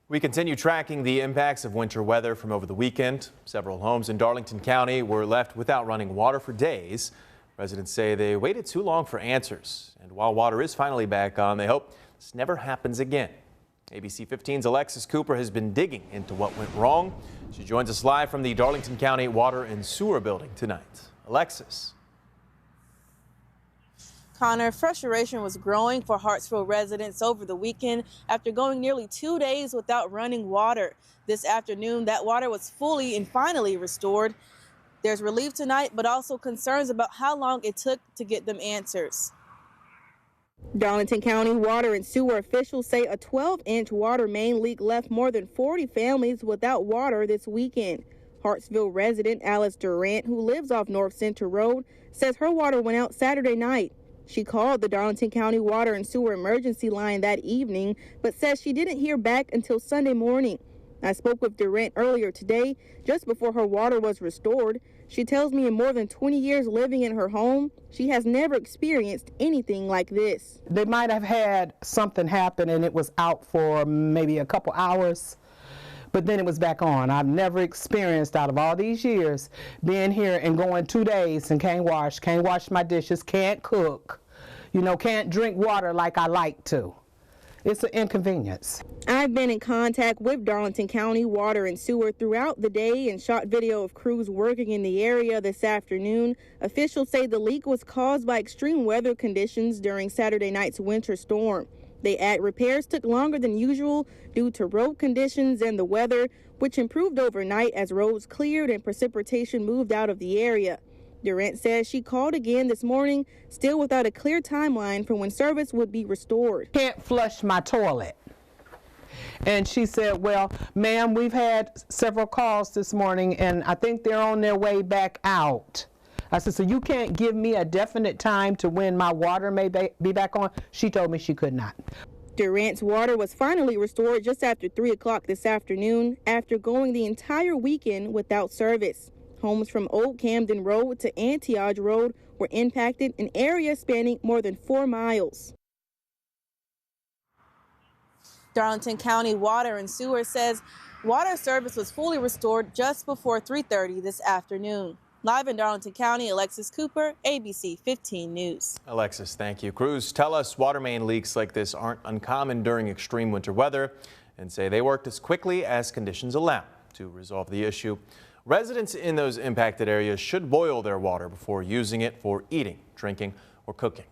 We continue tracking the impacts of winter weather from over the weekend. Several homes in Darlington County were left without running water for days. Residents say they waited too long for answers. And while water is finally back on, they hope this never happens again. ABC 15's Alexis Cooper has been digging into what went wrong. She joins us live from the Darlington County Water and Sewer Building tonight. Alexis. Connor, frustration was growing for Hartsville residents over the weekend after going nearly 2 days without running water. This afternoon, that water was fully and finally restored. There's relief tonight, but also concerns about how long it took to get them answers. Darlington County water and sewer officials say a 12-inch water main leak left more than 40 families without water this weekend. Hartsville resident Alice Durant, who lives off North Center Road, says her water went out Saturday night. She called the Darlington County Water and Sewer Emergency Line that evening, but says she didn't hear back until Sunday morning. I spoke with Durant earlier today, just before her water was restored. She tells me in more than 20 years living in her home, she has never experienced anything like this. They might have had something happen and it was out for maybe a couple hours, but then it was back on. I've never experienced, out of all these years, being here and going 2 days and can't wash my dishes, can't cook, can't drink water like I like to. It's an inconvenience. I've been in contact with Darlington County Water and Sewer throughout the day and shot video of crews working in the area this afternoon. Officials say the leak was caused by extreme weather conditions during Saturday night's winter storm. They add repairs took longer than usual due to road conditions and the weather, which improved overnight as roads cleared and precipitation moved out of the area. Durant says she called again this morning, still without a clear timeline for when service would be restored. Can't flush my toilet. And she said, well, ma'am, we've had several calls this morning and I think they're on their way back out. I said, so you can't give me a definite time to when my water may be back on? She told me she could not. Durant's water was finally restored just after 3 o'clock this afternoon after going the entire weekend without service. Homes from Old Camden Road to Antioch Road were impacted in areas spanning more than 4 miles. Darlington County Water and Sewer says water service was fully restored just before 3:30 this afternoon. Live in Darlington County, Alexis Cooper, ABC 15 News. Alexis, thank you. Crews tell us water main leaks like this aren't uncommon during extreme winter weather and say they worked as quickly as conditions allow to resolve the issue. Residents in those impacted areas should boil their water before using it for eating, drinking, or cooking.